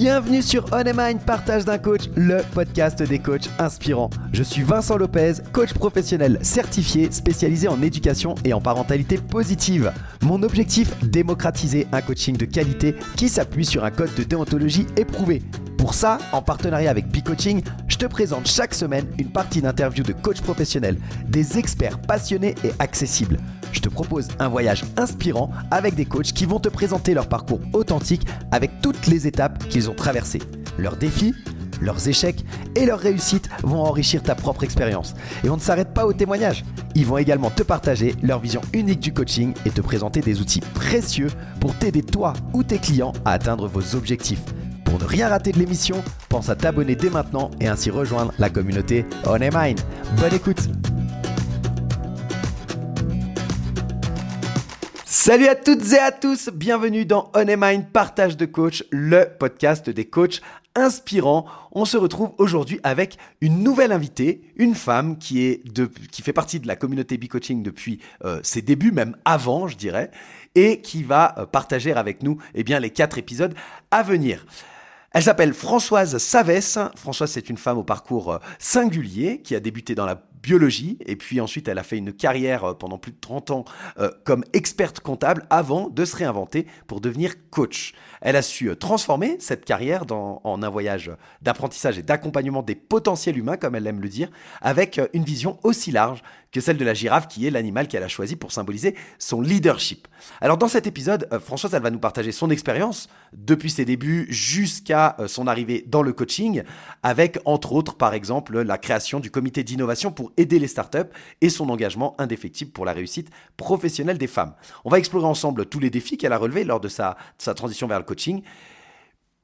Bienvenue sur On Mind, partage d'un coach, le podcast des coachs inspirants. Je suis Vincent Lopez, coach professionnel certifié, spécialisé en éducation et en parentalité positive. Mon objectif, démocratiser un coaching de qualité qui s'appuie sur un code de déontologie éprouvé. Pour ça, en partenariat avec B-Coaching, je te présente chaque semaine une partie d'interviews de coachs professionnels, des experts passionnés et accessibles. Je te propose un voyage inspirant avec des coachs qui vont te présenter leur parcours authentique avec toutes les étapes qu'ils ont traversées. Leurs défis, leurs échecs et leurs réussites vont enrichir ta propre expérience. Et on ne s'arrête pas aux témoignages. Ils vont également te partager leur vision unique du coaching et te présenter des outils précieux pour t'aider toi ou tes clients à atteindre vos objectifs. Pour ne rien rater de l'émission, pense à t'abonner dès maintenant et ainsi rejoindre la communauté On Mind. Bonne écoute! Salut à toutes et à tous, bienvenue dans On Mind, partage de coach, le podcast des coachs inspirants. On se retrouve aujourd'hui avec une nouvelle invitée, une femme qui fait partie de la communauté B-Coaching depuis ses débuts, même avant je dirais, et qui va partager avec nous les 4 épisodes à venir. Elle s'appelle Françoise Savès. Françoise, c'est une femme au parcours singulier qui a débuté dans la biologie et puis ensuite elle a fait une carrière pendant plus de 30 ans comme experte comptable avant de se réinventer pour devenir coach. Elle a su transformer cette carrière en un voyage d'apprentissage et d'accompagnement des potentiels humains, comme elle aime le dire, avec une vision aussi large que celle de la girafe qui est l'animal qu'elle a choisi pour symboliser son leadership. Alors dans cet épisode, Françoise, elle va nous partager son expérience depuis ses débuts jusqu'à son arrivée dans le coaching, avec entre autres par exemple la création du comité d'innovation pour aider les startups et son engagement indéfectible pour la réussite professionnelle des femmes. On va explorer ensemble tous les défis qu'elle a relevés lors de sa transition vers le coaching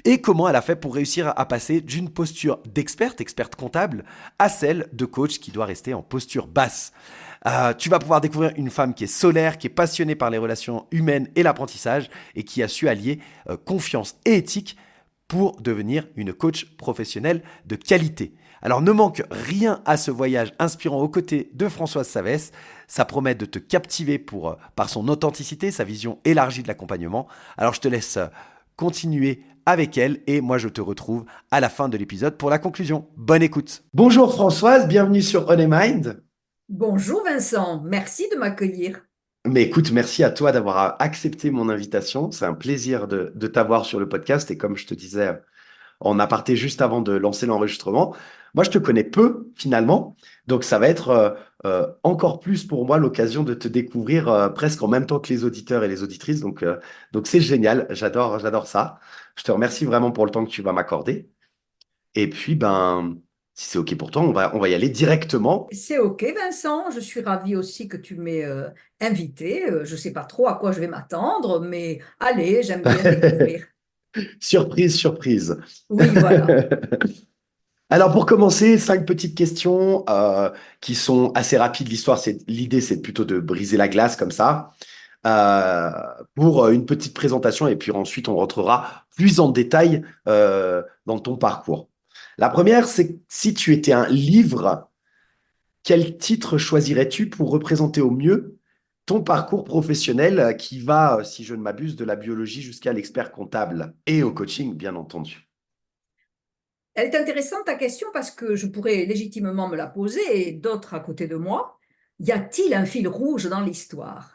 et comment elle a fait pour réussir à passer d'une posture experte comptable, à celle de coach qui doit rester en posture basse. Tu vas pouvoir découvrir une femme qui est solaire, qui est passionnée par les relations humaines et l'apprentissage et qui a su allier confiance et éthique pour devenir une coach professionnelle de qualité. Alors ne manque rien à ce voyage inspirant aux côtés de Françoise Savès. Ça promet de te captiver par son authenticité, sa vision élargie de l'accompagnement. Alors je te laisse continuer avec elle et moi je te retrouve à la fin de l'épisode pour la conclusion. Bonne écoute. Bonjour Françoise, bienvenue sur On Mind. Bonjour Vincent, merci de m'accueillir. Mais écoute, merci à toi d'avoir accepté mon invitation. C'est un plaisir de t'avoir sur le podcast et comme je te disais en aparté juste avant de lancer l'enregistrement. Moi, je te connais peu finalement, donc ça va être encore plus pour moi l'occasion de te découvrir presque en même temps que les auditeurs et les auditrices. Donc c'est génial, j'adore ça. Je te remercie vraiment pour le temps que tu vas m'accorder. Et puis, si c'est OK pour toi, on va y aller directement. C'est OK Vincent, je suis ravie aussi que tu m'aies invité. Je ne sais pas trop à quoi je vais m'attendre, mais allez, j'aime bien découvrir. Surprise, surprise. Oui, voilà. Alors pour commencer, 5 petites questions qui sont assez rapides. L'idée, c'est plutôt de briser la glace comme ça euh, pour une petite présentation et puis ensuite on rentrera plus en détail dans ton parcours. La première, c'est si tu étais un livre, quel titre choisirais-tu pour représenter au mieux ton parcours professionnel qui va, si je ne m'abuse, de la biologie jusqu'à l'expert comptable et au coaching, bien entendu. Elle est intéressante ta question parce que je pourrais légitimement me la poser et d'autres à côté de moi. Y a-t-il un fil rouge dans l'histoire?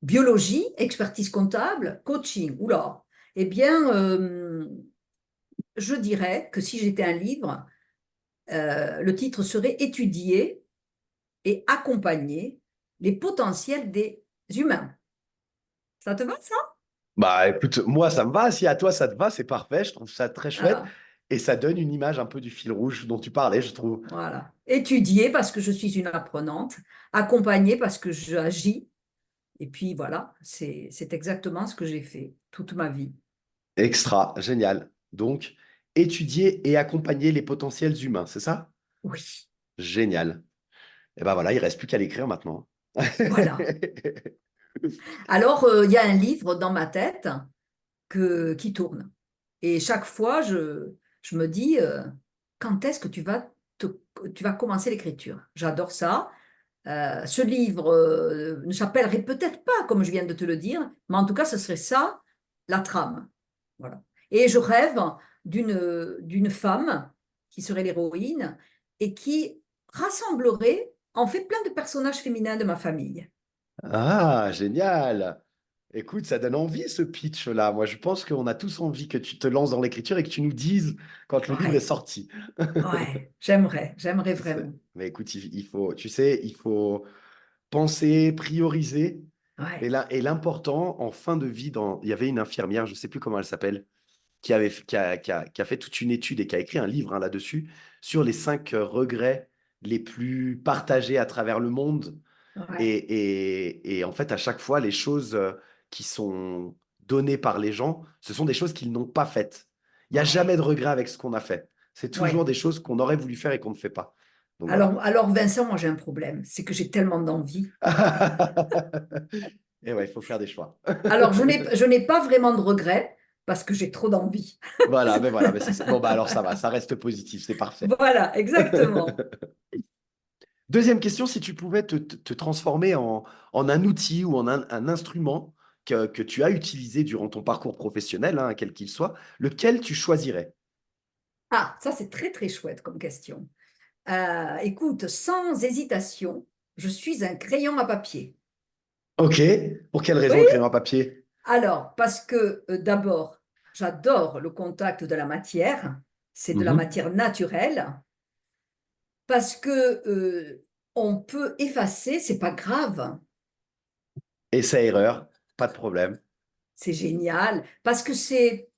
Biologie, expertise comptable, coaching. Oula. Eh bien, je dirais que si j'étais un livre, le titre serait Étudier et accompagner les potentiels des humains. Ça te va, ça? Bah écoute, moi ça me va, si à toi ça te va, c'est parfait, je trouve ça très chouette Voilà, et ça donne une image un peu du fil rouge dont tu parlais, je trouve. voilà. Étudier parce que je suis une apprenante, accompagner parce que j'agis. Et puis voilà, c'est exactement ce que j'ai fait toute ma vie. Extra, génial. Donc, étudier et accompagner les potentiels humains, c'est ça? Oui, Génial. Et ben voilà, il reste plus qu'à l'écrire maintenant. voilà. Alors, il y a un livre dans ma tête qui tourne. Et chaque fois, je me dis, quand est-ce que tu vas commencer l'écriture? J'adore ça. Ce livre ne s'appellerait peut-être pas comme je viens de te le dire, mais en tout cas, ce serait ça, la trame. Voilà. Et je rêve d'une femme qui serait l'héroïne et qui rassemblerait en fait plein de personnages féminins de ma famille. Ah, génial! Écoute, ça donne envie ce pitch-là. Moi, je pense qu'on a tous envie que tu te lances dans l'écriture et que tu nous dises quand le livre est Ouais, sorti. ouais, j'aimerais vraiment. Mais écoute, il faut, tu sais, il faut penser, prioriser. Ouais, Et l'important, en fin de vie, il y avait une infirmière, je ne sais plus comment elle s'appelle, qui a fait toute une étude et qui a écrit un livre hein, là-dessus, sur les 5 regrets les plus partagés à travers le monde. ouais, Et en fait, à chaque fois, les choses qui sont données par les gens, ce sont des choses qu'ils n'ont pas faites. Il n'y a jamais ouais, de regret avec ce qu'on a fait. C'est toujours ouais. des choses qu'on aurait voulu faire et qu'on ne fait pas. Donc voilà. Alors Vincent, moi j'ai un problème, c'est que j'ai tellement d'envie. Et ouais, il faut faire des choix. Alors je n'ai pas vraiment de regrets parce que j'ai trop d'envie. Voilà, mais c'est ça. Bon, bah alors ça va, ça reste positif, c'est parfait. Voilà, exactement. Deuxième question, si tu pouvais te transformer en un outil ou en un instrument que tu as utilisé durant ton parcours professionnel, hein, quel qu'il soit, lequel tu choisirais? Ah, ça c'est très très chouette comme question. Écoute, sans hésitation, je suis un crayon à papier. Ok. Pour quelle raison Oui, le crayon à papier? alors, parce que d'abord, j'adore le contact de la matière, c'est de la Mhm. matière naturelle, parce que on peut effacer, c'est pas grave, Essai-erreur, pas de problème. c'est génial, parce que c'est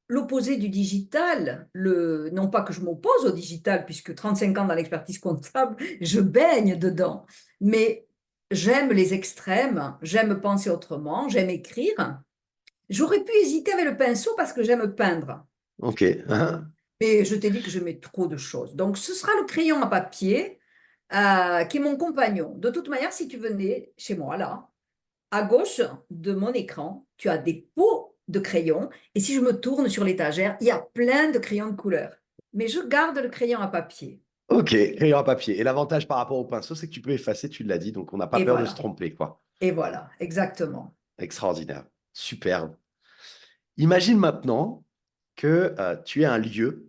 l'opposé du digital. Non pas que je m'oppose au digital, puisque 35 ans dans l'expertise comptable, je baigne dedans, mais j'aime les extrêmes, j'aime penser autrement, j'aime écrire. J'aurais pu hésiter avec le pinceau parce que j'aime peindre. Ok. Hein. Mais je t'ai dit que je mets trop de choses. Donc, ce sera le crayon à papier qui est mon compagnon. De toute manière, si tu venais chez moi, là, à gauche de mon écran, tu as des pots de crayons. Et si je me tourne sur l'étagère, il y a plein de crayons de couleur. Mais je garde le crayon à papier. Ok, crayon à papier. Et l'avantage par rapport au pinceau, c'est que tu peux effacer, tu l'as dit, donc on n'a pas Et peur de se voilà. tromper, quoi. Et voilà, exactement. Extraordinaire. Superbe. Imagine maintenant que tu es un lieu.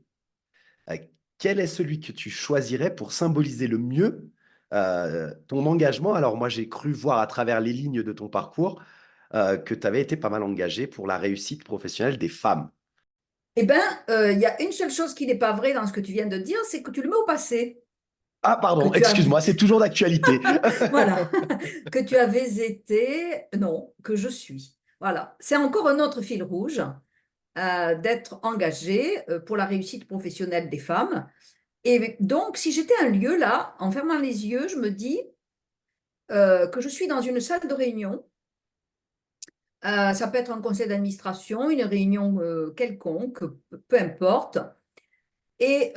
Euh, Quel est celui que tu choisirais pour symboliser le mieux ton engagement? Alors moi, j'ai cru voir à travers les lignes de ton parcours que tu avais été pas mal engagé pour la réussite professionnelle des femmes. Eh bien, il y a une seule chose qui n'est pas vraie dans ce que tu viens de dire, c'est que tu le mets au passé. Ah, Que pardon, tu as, excuse-moi, c'est toujours d'actualité. voilà, que tu avais été, non, que je suis. Voilà, c'est encore un autre fil rouge d'être engagé pour la réussite professionnelle des femmes. Et donc, si j'étais un lieu là, en fermant les yeux, je me dis que je suis dans une salle de réunion. Ça peut être un conseil d'administration, une réunion quelconque, peu importe. Et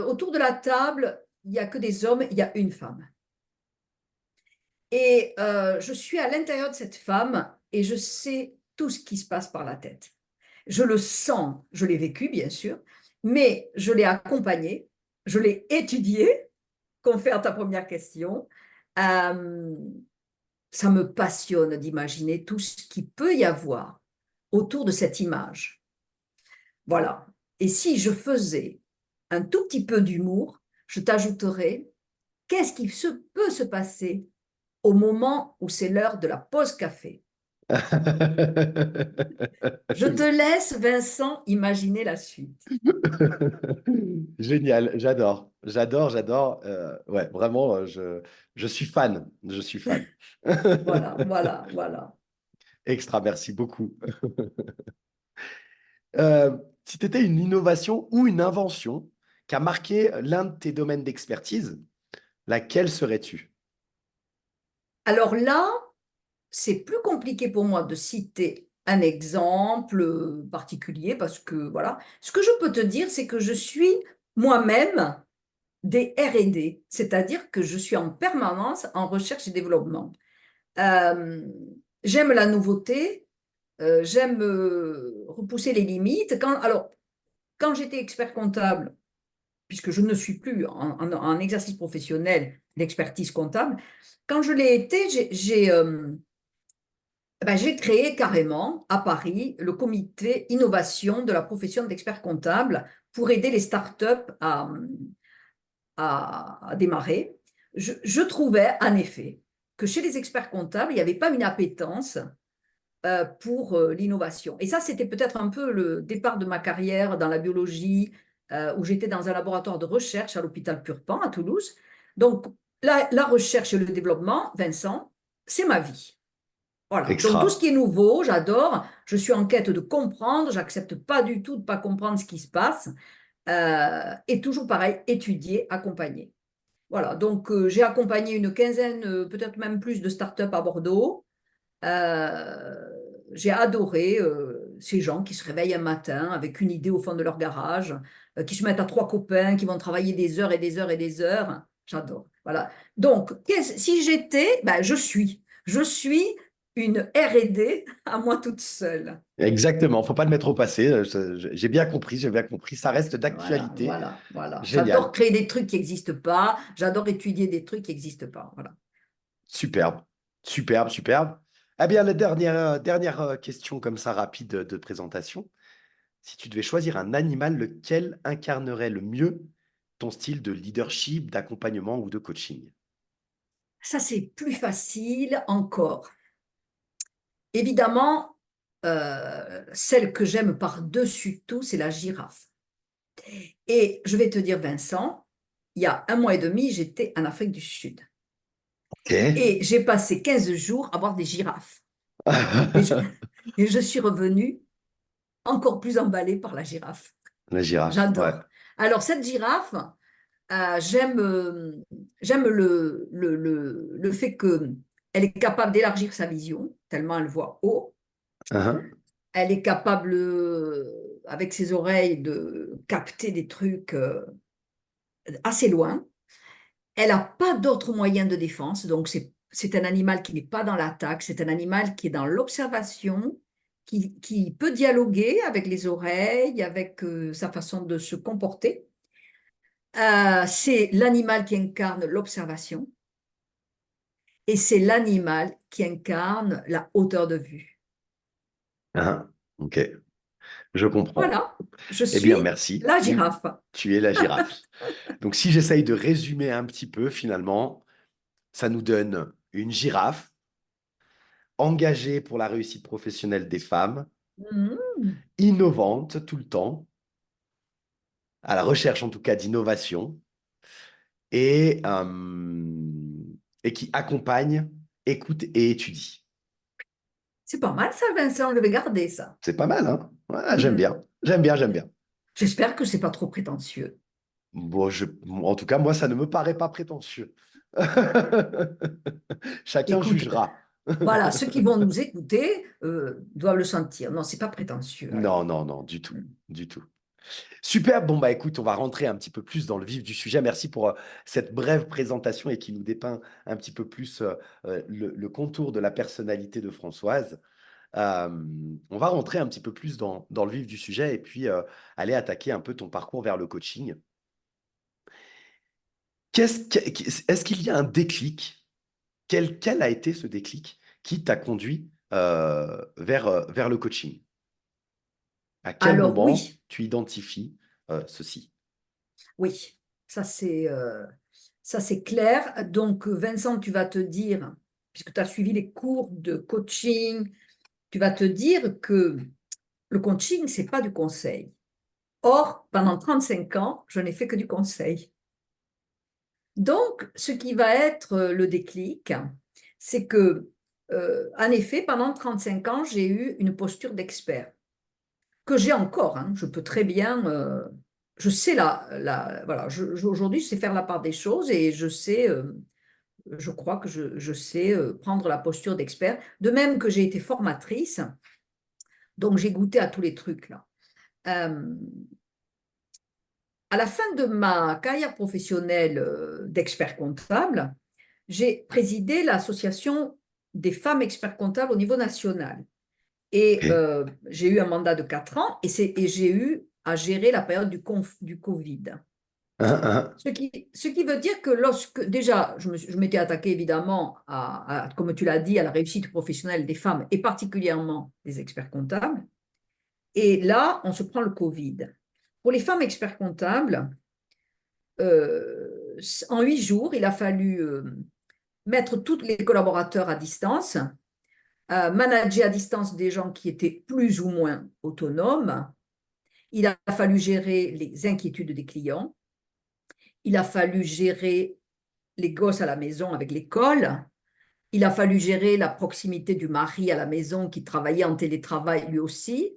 autour de la table, il n'y a que des hommes, il y a une femme. Et je suis à l'intérieur de cette femme et je sais tout ce qui se passe par la tête. Je le sens, je l'ai vécu bien sûr, mais je l'ai accompagné, je l'ai étudié, confère ta première question. Euh, Ça me passionne d'imaginer tout ce qu'il peut y avoir autour de cette image. Voilà. Et si je faisais un tout petit peu d'humour, je t'ajouterais, qu'est-ce qui peut se passer au moment où c'est l'heure de la pause café? Je te laisse, Vincent, imaginer la suite. Génial, j'adore, j'adore, j'adore. Ouais, vraiment, je suis fan, je suis fan. Voilà, voilà, voilà. Extra, merci beaucoup. Euh, Si tu étais une innovation ou une invention qui a marqué l'un de tes domaines d'expertise, laquelle serais-tu? Alors là, c'est plus compliqué pour moi de citer un exemple particulier parce que voilà, ce que je peux te dire, c'est que je suis moi-même des R&D, c'est-à-dire que je suis en permanence en recherche et développement. Euh, J'aime la nouveauté, j'aime repousser les limites. Quand j'étais expert comptable, puisque je ne suis plus en exercice professionnel d'expertise comptable, quand je l'ai été, Ben, j'ai créé carrément à Paris le comité innovation de la profession d'expert comptable pour aider les startups à démarrer. Je trouvais en effet que chez les experts comptables, il n'y avait pas une appétence pour l'innovation. Et ça, c'était peut-être un peu le départ de ma carrière dans la biologie, où j'étais dans un laboratoire de recherche à l'hôpital Purpan à Toulouse. Donc, la recherche et le développement, Vincent, c'est ma vie. Voilà. Donc, tout ce Extra. qui est nouveau, j'adore. Je suis en quête de comprendre. J'accepte pas du tout de pas comprendre ce qui se passe. Et toujours pareil, étudier, accompagner. Voilà. Donc, j'ai accompagné une quinzaine, peut-être même plus de startups à Bordeaux. Euh, j'ai adoré ces gens qui se réveillent un matin avec une idée au fond de leur garage, qui se mettent à trois copains, qui vont travailler des heures et des heures et des heures. J'adore. Voilà. Donc, si j'étais, ben, je suis une R&D à moi toute seule. Exactement, faut pas le mettre au passé. J'ai bien compris, j'ai bien compris. Ça reste Voilà, d'actualité. voilà, voilà. J'adore Génial. créer des trucs qui n'existent pas. J'adore étudier des trucs qui n'existent pas. Voilà. Superbe. Superbe, superbe. Eh bien, la dernière question comme ça rapide de présentation. Si tu devais choisir un animal, lequel incarnerait le mieux ton style de leadership, d'accompagnement ou de coaching? Ça, c'est plus facile encore. Évidemment, celle que j'aime par-dessus tout, c'est la girafe. Et je vais te dire, Vincent, il y a un mois et demi, j'étais en Afrique du Sud. Ok. Et j'ai passé 15 jours à voir des girafes. Et je, et je suis revenue encore plus emballée par la girafe. La girafe, ouais. J'adore. Alors, cette girafe, j'aime le fait qu'elle est capable d'élargir sa vision, tellement elle voit haut. Uhum. Elle est capable, avec ses oreilles, de capter des trucs assez loin. Elle n'a pas d'autres moyens de défense, donc c'est un animal qui n'est pas dans l'attaque, c'est un animal qui est dans l'observation, qui peut dialoguer avec les oreilles, avec sa façon de se comporter. C'est l'animal qui incarne l'observation et c'est l'animal qui incarne la hauteur de vue. Uhum. Ok, je comprends. Voilà, je Eh bien, suis merci. la girafe. Tu es la girafe. Donc, si j'essaye de résumer un petit peu, finalement, ça nous donne une girafe engagée pour la réussite professionnelle des femmes, Mhm. innovante tout le temps, à la recherche en tout cas d'innovation, et, et qui accompagne, écoute et étudie. C'est pas mal ça, Vincent, je vais garder ça. C'est pas mal, hein? Ouais, j'aime Mhm. bien. J'aime bien, j'aime bien. J'espère que c'est pas trop prétentieux. Bon, en tout cas, moi, ça ne me paraît pas prétentieux. Chacun Écoute, jugera. voilà, ceux qui vont nous écouter doivent le sentir. Non, c'est pas prétentieux. Allez. Non, non, non, du tout. Du tout. Super, bon bah écoute, on va rentrer un petit peu plus dans le vif du sujet. Merci pour cette brève présentation et qui nous dépeint un petit peu plus le contour de la personnalité de Françoise. Euh, on va rentrer un petit peu plus dans le vif du sujet et puis aller attaquer un peu ton parcours vers le coaching. Est-ce qu'il y a un déclic? Quel a été ce déclic qui t'a conduit vers le coaching? À quel Alors moment oui, tu identifies ceci? oui, ça c'est clair. Donc Vincent, tu vas te dire, puisque tu as suivi les cours de coaching, tu vas te dire que le coaching, c'est pas du conseil. Or, pendant 35 ans, je n'ai fait que du conseil. Donc, ce qui va être le déclic, c'est que, en effet, pendant 35 ans, j'ai eu une posture d'expert, que j'ai encore, hein. Je peux très bien, je sais voilà, aujourd'hui, je sais faire la part des choses et je sais, je crois que je sais prendre la posture d'expert, de même que j'ai été formatrice, donc j'ai goûté à tous les trucs là. Euh, à la fin de ma carrière professionnelle d'expert comptable, j'ai présidé l'association des femmes experts comptables au niveau national. Et Ok. j'ai eu un mandat de 4 ans et j'ai eu à gérer la période du Covid. Ce qui veut dire que lorsque, déjà, je m'étais attaquée évidemment comme tu l'as dit, à la réussite professionnelle des femmes et particulièrement des experts comptables. Et là, on se prend le Covid. Pour les femmes experts comptables, en 8 jours, il a fallu mettre tous les collaborateurs à distance, manager à distance des gens qui étaient plus ou moins autonomes. Il a fallu gérer les inquiétudes des clients. Il a fallu gérer les gosses à la maison avec l'école. Il a fallu gérer la proximité du mari à la maison qui travaillait en télétravail lui aussi.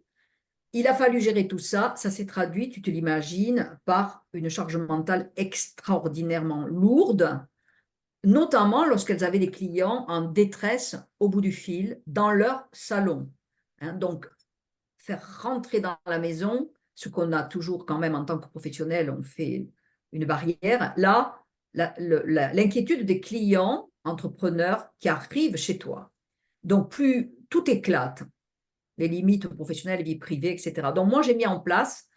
Il a fallu gérer tout ça. Ça s'est traduit, tu te l'imagines, par une charge mentale extraordinairement lourde, notamment lorsqu'elles avaient des clients en détresse au bout du fil dans leur salon. Donc, faire rentrer dans la maison, ce qu'on a toujours quand même en tant que professionnel, on fait une barrière. Là, l'inquiétude des clients, entrepreneurs qui arrivent chez toi. Donc, plus tout éclate, les limites professionnelles, vie privée, etc. Donc, moi, j'ai mis en place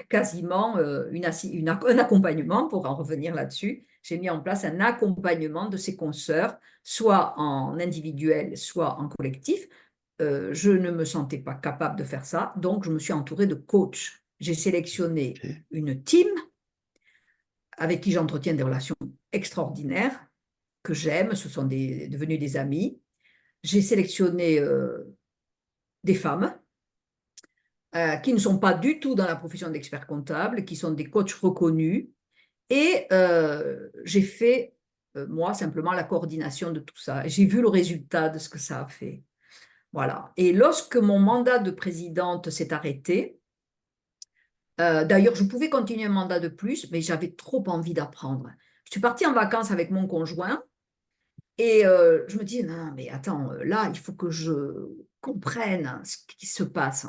quasiment un accompagnement, pour en revenir là-dessus. J'ai mis en place un accompagnement de ces consoeurs, soit en individuel, soit en collectif. Je ne me sentais pas capable de faire ça, donc je me suis entourée de coachs. J'ai sélectionné Ok. une team avec qui j'entretiens des relations extraordinaires, que j'aime, ce sont devenus des amis. J'ai sélectionné des femmes qui ne sont pas du tout dans la profession d'expert comptable, qui sont des coachs reconnus, et j'ai fait, moi, simplement la coordination de tout ça. J'ai vu le résultat de ce que ça a fait. Voilà. Et lorsque mon mandat de présidente s'est arrêté, d'ailleurs, je pouvais continuer un mandat de plus, mais j'avais trop envie d'apprendre. Je suis partie en vacances avec mon conjoint et je me dis, non, mais attends, là, il faut que je comprenne ce qui se passe.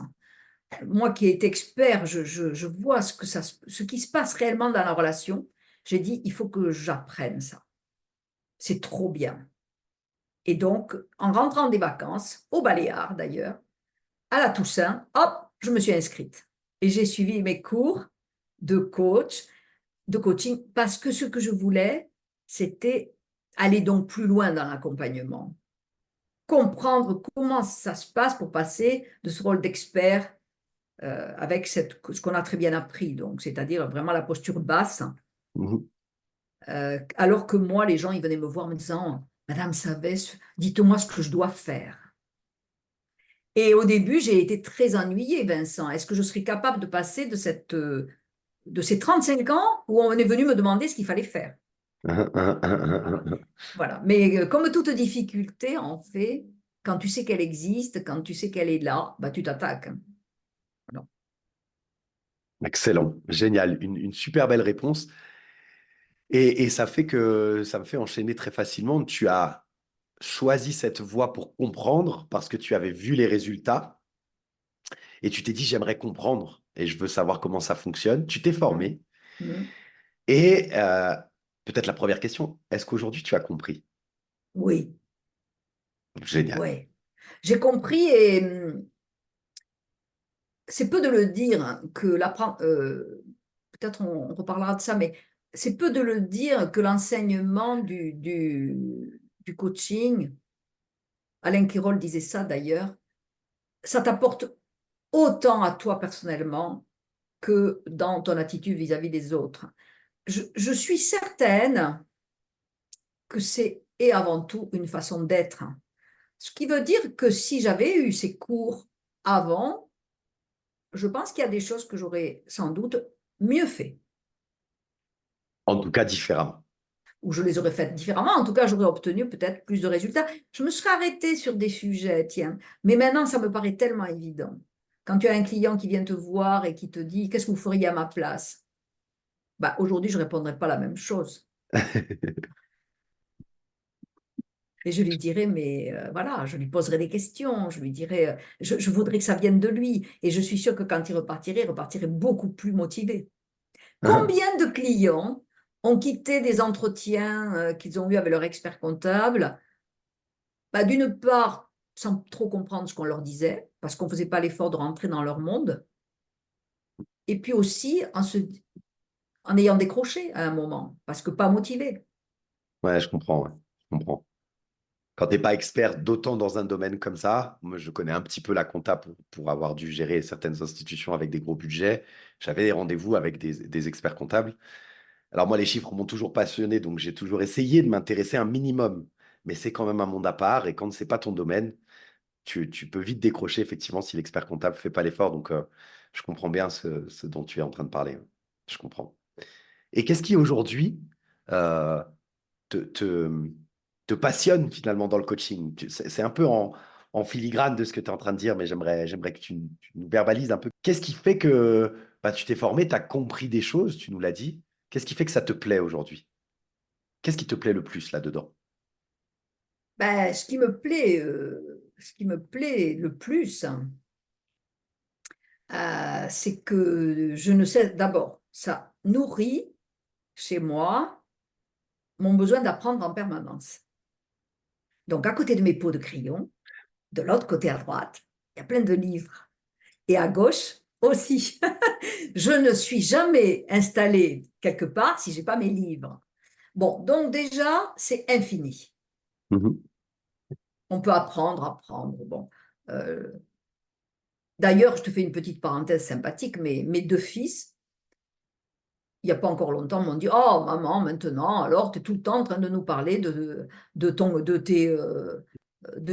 Moi qui est expert, je vois ce qui se passe réellement dans la relation. J'ai dit, il faut que j'apprenne ça. C'est trop bien. Et donc, en rentrant des vacances, au Baléares d'ailleurs, à la Toussaint, hop, je me suis inscrite. Et j'ai suivi mes cours de coach, de coaching, parce que ce que je voulais, c'était aller donc plus loin dans l'accompagnement. Comprendre comment ça se passe pour passer de ce rôle d'expert avec ce qu'on a très bien appris, donc c'est-à-dire vraiment la posture basse, Mhm. alors que moi, les gens, ils venaient me voir en me disant, Madame Savès, dites-moi ce que je dois faire. Et au début, j'ai été très ennuyée, Vincent. Est-ce que je serais capable de passer de ces 35 ans où on est venu me demander ce qu'il fallait faire? Voilà. Voilà. Mais comme toute difficulté, en fait, quand tu sais qu'elle existe, quand tu sais qu'elle est là, bah, tu t'attaques. Voilà. Excellent, génial, une super belle réponse. Et ça me fait enchaîner très facilement. Tu as choisi cette voie pour comprendre parce que tu avais vu les résultats et tu t'es dit, j'aimerais comprendre et je veux savoir comment ça fonctionne. Tu t'es Mm. formé Mm. et peut-être la première question, est-ce qu'aujourd'hui tu as compris? Oui, Génial. ouais. J'ai compris et c'est peu de le dire que peut-être on reparlera de ça, mais c'est peu de le dire que l'enseignement du coaching, Alain Quirol disait ça d'ailleurs, ça t'apporte autant à toi personnellement que dans ton attitude vis-à-vis des autres. Je suis certaine que c'est et avant tout une façon d'être. Ce qui veut dire que si j'avais eu ces cours avant, je pense qu'il y a des choses que j'aurais sans doute mieux fait, En tout cas, différemment. ou je les aurais faites différemment. En tout cas, j'aurais obtenu peut-être plus de résultats. Je me serais arrêtée sur des sujets, tiens, mais maintenant, ça me paraît tellement évident. Quand tu as un client qui vient te voir et qui te dit, qu'est-ce que vous feriez à ma place? Bah, aujourd'hui, je ne répondrai pas la même chose. Et je lui dirais, mais voilà, je lui poserai des questions, je lui dirais, je voudrais que ça vienne de lui. Et je suis sûre que quand il repartirait beaucoup plus motivé. Combien de clients ont quitté des entretiens qu'ils ont eus avec leur expert comptable, bah, d'une part, sans trop comprendre ce qu'on leur disait, parce qu'on ne faisait pas l'effort de rentrer dans leur monde, et puis aussi en ayant décroché à un moment, parce que pas motivé. Ouais, je comprends, ouais. Je comprends. Quand tu n'es pas expert d'autant dans un domaine comme ça, moi je connais un petit peu la compta pour avoir dû gérer certaines institutions avec des gros budgets. J'avais des rendez-vous avec des experts comptables. Alors moi, les chiffres m'ont toujours passionné, donc j'ai toujours essayé de m'intéresser un minimum. Mais c'est quand même un monde à part, et quand ce n'est pas ton domaine, tu peux vite décrocher, effectivement, si l'expert comptable ne fait pas l'effort. Donc, je comprends bien ce dont tu es en train de parler. Je comprends. Et qu'est-ce qui aujourd'hui euh, te, te, te passionne finalement dans le coaching? C'est un peu en filigrane de ce que tu es en train de dire, mais j'aimerais que tu nous verbalises un peu. Qu'est-ce qui fait que bah, tu t'es formé, tu as compris des choses, tu nous l'as dit. Qu'est-ce qui fait que ça te plaît aujourd'hui? Qu'est-ce qui te plaît le plus là-dedans? Ben, ce qui me plaît le plus, c'est que je ne sais, d'abord, ça nourrit chez moi mon besoin d'apprendre en permanence. Donc, à côté de mes pots de crayon, de l'autre côté à droite, il y a plein de livres. Et à gauche aussi. Je ne suis jamais installée quelque part si je n'ai pas mes livres. Bon, donc déjà, c'est infini. Mhm. On peut apprendre, apprendre. Bon. Euh, D'ailleurs, je te fais une petite parenthèse sympathique, mais mes deux fils, il n'y a pas encore longtemps, m'ont dit: «Oh, maman, maintenant, alors, tu es tout le temps en train de nous parler de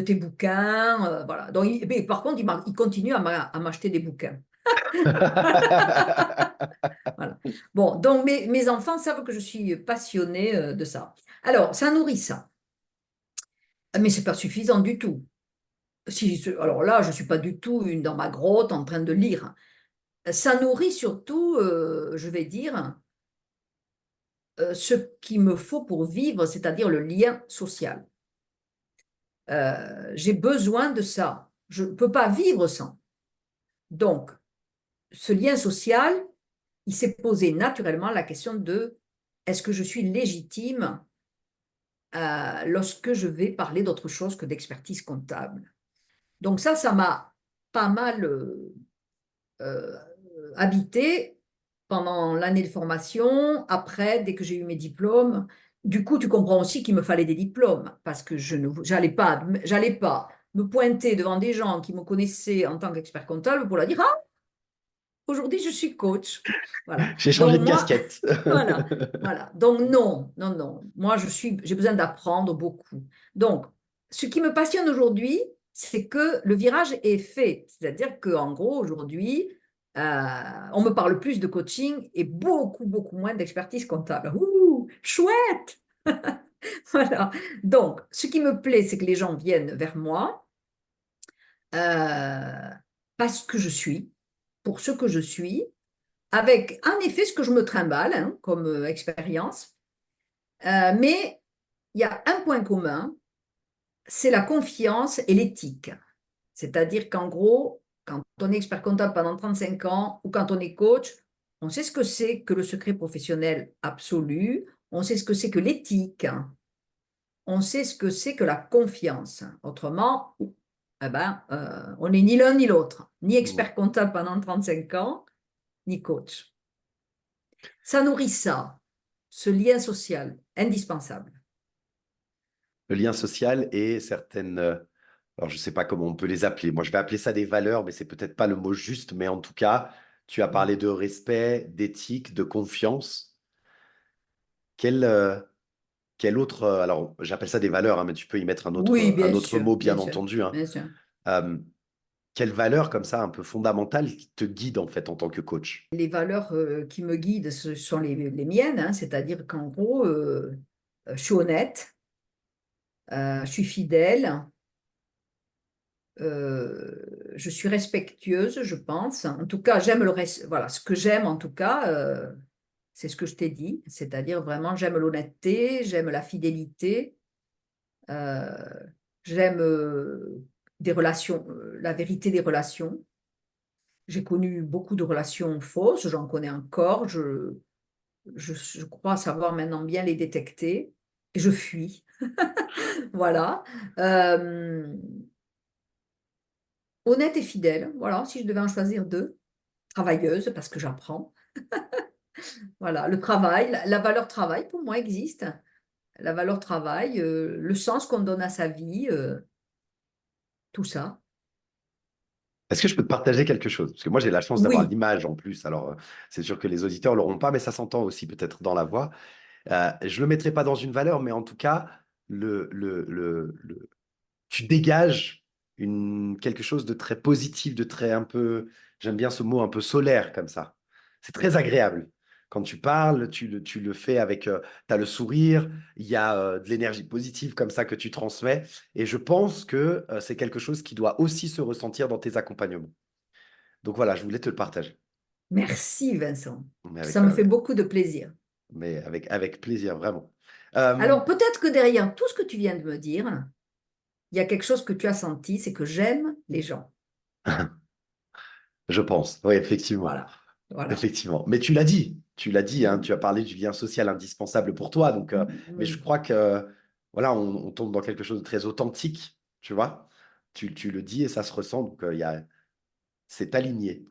tes bouquins.» Voilà. Donc, mais par contre, ils continuent à m'acheter des bouquins. Voilà. Bon, donc mes enfants savent que je suis passionnée de ça. Alors, ça nourrit ça, mais c'est pas suffisant du tout. Alors là, je ne suis pas du tout dans ma grotte en train de lire. Ça nourrit surtout, je vais dire, ce qu'il me faut pour vivre, c'est-à-dire le lien social. J'ai besoin de ça. Je ne peux pas vivre sans. Donc, ce lien social, il s'est posé naturellement la question de: est-ce que je suis légitime lorsque je vais parler d'autre chose que d'expertise comptable? Donc ça m'a pas mal euh, habité pendant l'année de formation. Après, dès que j'ai eu mes diplômes, du coup, tu comprends aussi qu'il me fallait des diplômes parce que je ne, j'allais pas me pointer devant des gens qui me connaissaient en tant qu'expert comptable pour leur dire: «Ah, aujourd'hui, je suis coach.» Voilà. J'ai changé Donc de moi, casquette. voilà, voilà. Donc non, non, non. Moi, j'ai besoin d'apprendre beaucoup. Donc, ce qui me passionne aujourd'hui, c'est que le virage est fait. C'est-à-dire qu'en gros, aujourd'hui, on me parle plus de coaching et beaucoup, beaucoup moins d'expertise comptable. Ouh, chouette! Voilà. Donc, ce qui me plaît, c'est que les gens viennent vers moi euh, parce que je suis, pour ce que je suis, avec en effet ce que je me trimballe comme expérience. Mais il y a un point commun, c'est la confiance et l'éthique. C'est-à-dire qu'en gros, quand on est expert comptable pendant 35 ans ou quand on est coach, on sait ce que c'est que le secret professionnel absolu, on sait ce que c'est que l'éthique, on sait ce que c'est que la confiance. Autrement, on n'est ni l'un ni l'autre, ni expert comptable pendant 35 ans, ni coach. Ça nourrit ça, ce lien social indispensable. Le lien social et certaines, alors je ne sais pas comment on peut les appeler. Moi, je vais appeler ça des valeurs, mais c'est peut-être pas le mot juste. Mais en tout cas, tu as parlé de respect, d'éthique, de confiance. Quel, euh, quel autre, alors j'appelle ça des valeurs, hein, mais tu peux y mettre Oui, un bien autre sûr, mot, bien bien sûr, entendu, hein. bien sûr. Euh, quelle valeur comme ça, un peu fondamentale, qui te guide en fait en tant que coach? Les valeurs qui me guident, ce sont les miennes, c'est-à-dire qu'en gros, je suis honnête, je suis fidèle, je suis respectueuse, je pense. En tout cas, voilà, ce que j'aime en tout cas, c'est ce que je t'ai dit, c'est-à-dire vraiment j'aime l'honnêteté, j'aime la fidélité, euh, j'aime des relations, la vérité des relations. J'ai connu beaucoup de relations fausses, j'en connais encore, je crois savoir maintenant bien les détecter et je fuis. Voilà. Euh, Honnête et fidèle, voilà, si je devais en choisir deux. Travailleuse parce que j'apprends. Voilà, le travail, la valeur travail pour moi existe. La valeur travail, le sens qu'on donne à sa vie, tout ça. Est-ce que je peux te partager quelque chose? Parce que moi, j'ai la chance d'avoir Oui, l'image en plus. Alors, c'est sûr que les auditeurs ne l'auront pas, mais ça s'entend aussi peut-être dans la voix. Je ne le mettrai pas dans une valeur, mais en tout cas, tu dégages quelque chose de très positif, de très un peu, j'aime bien ce mot, un peu solaire comme ça. C'est très agréable. Quand tu parles, tu le fais avec, tu as le sourire, il y a de l'énergie positive comme ça que tu transmets. Et je pense que c'est quelque chose qui doit aussi se ressentir dans tes accompagnements. Donc voilà, je voulais te le partager. merci Vincent. Mais Ça me fait beaucoup de plaisir. avec plaisir, vraiment. Euh, Alors peut-être que derrière tout ce que tu viens de me dire, il y a quelque chose que tu as senti, c'est que j'aime les gens. je pense, oui, effectivement. Voilà, voilà. Effectivement. Mais tu l'as dit, hein, Mm, tu as parlé du lien social indispensable pour toi. Donc, mais je oui. crois que voilà, on tombe dans quelque chose de très authentique, tu vois. Tu le dis et ça se ressent. Donc, c'est aligné.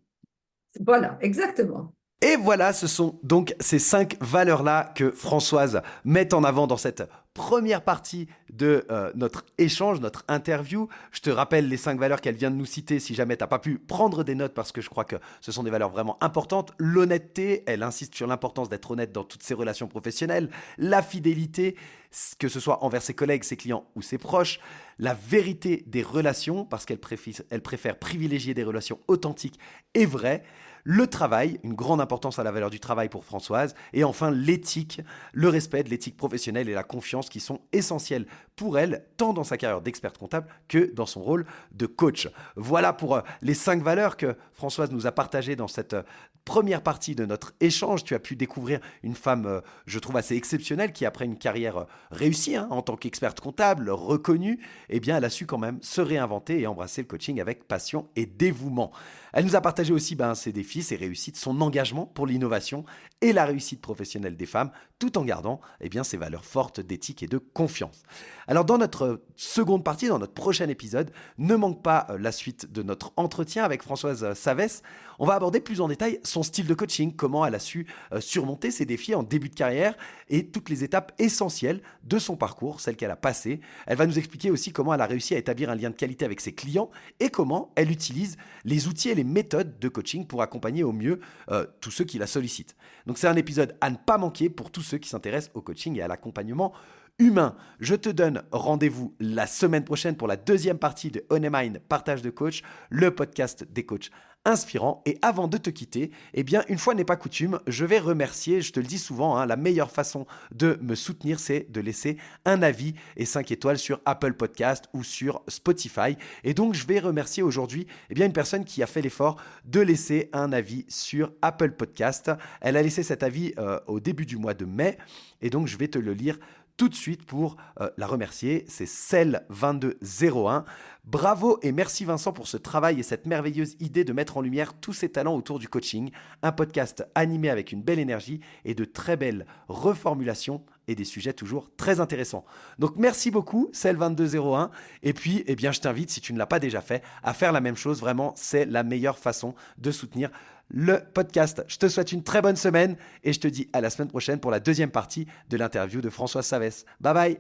Voilà, exactement. Et voilà, ce sont donc ces 5 valeurs-là que Françoise met en avant dans cette première partie de notre échange, notre interview. Je te rappelle les 5 valeurs qu'elle vient de nous citer si jamais tu n'as pas pu prendre des notes parce que je crois que ce sont des valeurs vraiment importantes. L'honnêteté, elle insiste sur l'importance d'être honnête dans toutes ses relations professionnelles. La fidélité, que ce soit envers ses collègues, ses clients ou ses proches. La vérité des relations, parce elle préfère privilégier des relations authentiques et vraies. Le travail, une grande importance à la valeur du travail pour Françoise. Et enfin, l'éthique, le respect de l'éthique professionnelle et la confiance qui sont essentiels pour elle, tant dans sa carrière d'experte comptable que dans son rôle de coach. Voilà pour les 5 valeurs que Françoise nous a partagées dans cette première partie de notre échange. Tu as pu découvrir une femme, je trouve, assez exceptionnelle qui, après une carrière réussie en tant qu'experte comptable, reconnue, eh bien, elle a su quand même se réinventer et embrasser le coaching avec passion et dévouement. Elle nous a partagé aussi ses défis, ses réussites, son engagement pour l'innovation et la réussite professionnelle des femmes, tout en gardant ses valeurs fortes d'éthique et de confiance. Alors dans notre seconde partie, dans notre prochain épisode, ne manque pas la suite de notre entretien avec Françoise Savès. On va aborder plus en détail son style de coaching, comment elle a su surmonter ses défis en début de carrière et toutes les étapes essentielles de son parcours, celles qu'elle a passées. Elle va nous expliquer aussi comment elle a réussi à établir un lien de qualité avec ses clients et comment elle utilise les outils et les méthodes de coaching pour accompagner au mieux tous ceux qui la sollicitent. Donc c'est un épisode à ne pas manquer pour tous ceux qui s'intéressent au coaching et à l'accompagnement humain. Je te donne rendez-vous la semaine prochaine pour la deuxième partie de On Mind Partage de Coach, le podcast des coachs inspirants. Et avant de te quitter, une fois n'est pas coutume, je vais remercier, je te le dis souvent, la meilleure façon de me soutenir, c'est de laisser un avis et 5 étoiles sur Apple Podcast ou sur Spotify. Et donc, je vais remercier aujourd'hui une personne qui a fait l'effort de laisser un avis sur Apple Podcast. Elle a laissé cet avis au début du mois de mai et donc je vais te le lire tout de suite pour la remercier. C'est Celle2201. Bravo et merci Vincent pour ce travail et cette merveilleuse idée de mettre en lumière tous ces talents autour du coaching. Un podcast animé avec une belle énergie et de très belles reformulations et des sujets toujours très intéressants. Donc merci beaucoup Celle2201. Et puis je t'invite, si tu ne l'as pas déjà fait, à faire la même chose. Vraiment, c'est la meilleure façon de soutenir le podcast. Je te souhaite une très bonne semaine et je te dis à la semaine prochaine pour la deuxième partie de l'interview de Françoise Savès. Bye bye.